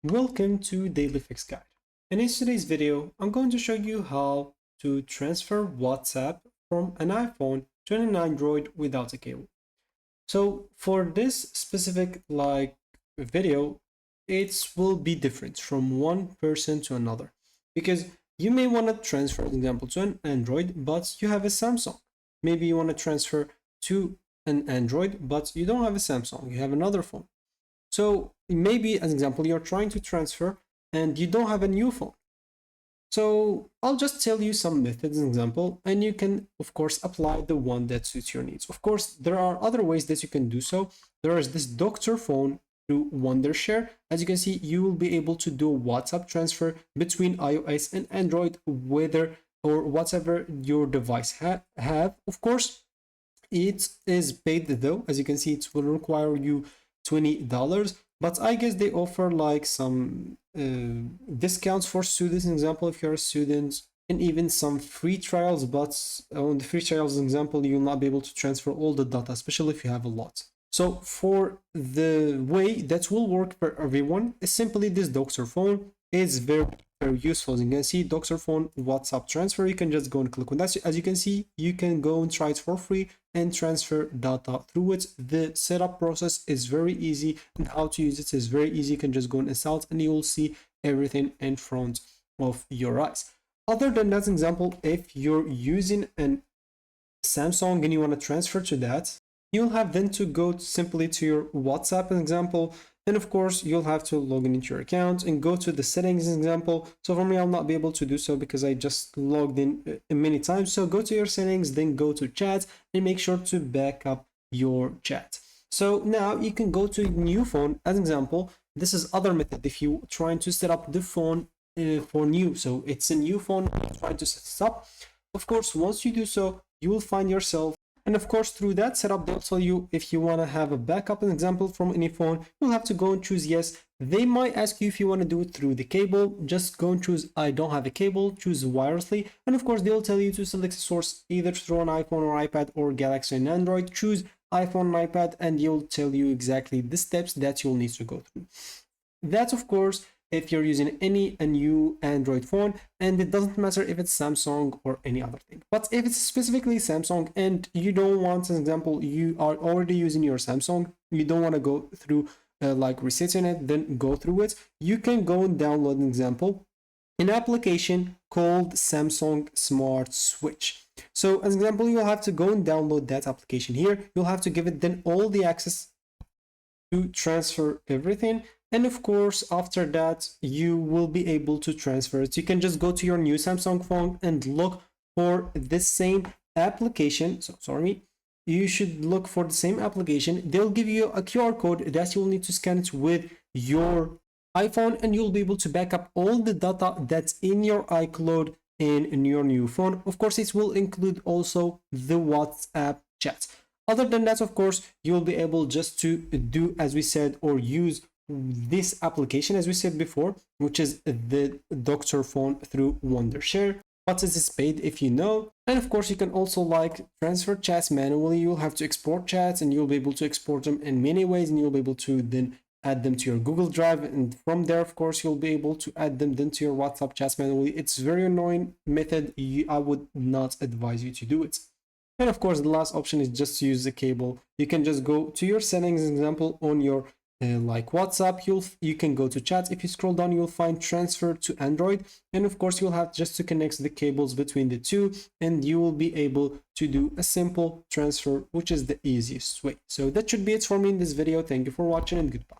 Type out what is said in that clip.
Welcome to Daily Fix Guide. In today's video, I'm going to show you how to transfer WhatsApp from an iPhone to an Android without a cable. So for this specific video, it will be different from one person to another because you may want to transfer, for example, to an Android, but you have a Samsung. Maybe you want to transfer to an Android, but you don't have a Samsung, you have another phone. So maybe, as an example, you're trying to transfer and you don't have a new phone. So I'll just tell you some methods, an example, and you can, of course, apply the one that suits your needs. Of course, there are other ways that you can do so. There is this Doctor phone through Wondershare. As you can see, you will be able to do a WhatsApp transfer between iOS and Android, whether or whatever your device have. Of course, it is paid though. As you can see, it will require you $20, but I guess they offer like some discounts for students, an example, if you're a student, and even some free trials. But on the free trials example, you'll not be able to transfer all the data, especially if you have a lot. So for the way that will work for everyone is simply this Doctor phone. Is very useful. As you can see, Doctor phone WhatsApp transfer, you can just go and click on that. As you can see, you can go and try it for free and transfer data through it. The setup process is very easy and how to use it is very easy. You can just go and install it and you will see everything in front of your eyes. Other than that example, if you're using an Samsung and you want to transfer to that, you'll have then to go simply to your WhatsApp example. And of course, you'll have to log in into your account and go to the settings example. So for me, I'll not be able to do so because I just logged in many times. So go to your settings, then go to chat and make sure to back up your chat. So now you can go to new phone as an example. This is other method if you trying to set up the phone for new. So it's a new phone, trying to set this up. Of course, once you do so, you will find yourself. And of course, through that setup, they'll tell you if you want to have a backup, an example, from any phone, you'll have to go and choose yes. They might ask you if you want to do it through the cable. Just go and choose I don't have a cable, choose wirelessly. And of course, they'll tell you to select a source either through an iPhone or iPad or Galaxy and Android. Choose iPhone and iPad, and you'll tell you exactly the steps that you'll need to go through. That's, of course, if you're using a new Android phone, and it doesn't matter if it's Samsung or any other thing. But if it's specifically Samsung and you don't want, as an example, you are already using your Samsung, you don't want to go through like resetting it, then go through it, you can go and download, an example, an application called Samsung Smart Switch. So as an example, you'll have to go and download that application here. You'll have to give it then all the access to transfer everything. And of course, after that, you will be able to transfer it. You can just go to your new Samsung phone and look for the same application. So sorry, you should look for the same application. They'll give you a QR code that you'll need to scan it with your iPhone, and you'll be able to back up all the data that's in your iCloud in your new phone. Of course, it will include also the WhatsApp chat. Other than that, of course, you'll be able just to do, as we said, or use this application, as we said before, which is the Doctor phone through Wondershare. But it is paid, if you know. And of course, you can also like transfer chats manually. You'll have to export chats, and you'll be able to export them in many ways, and you'll be able to then add them to your Google Drive, and from there, of course, you'll be able to add them then to your WhatsApp chats manually. It's very annoying method. I would not advise you to do it. And of course, the last option is just to use the cable. You can just go to your settings, example, on your like WhatsApp, you can go to chat. If you scroll down, you'll find transfer to Android, and of course you'll have just to connect the cables between the two, and you will be able to do a simple transfer, which is the easiest way. So that should be it for me in this video. Thank you for watching, and goodbye.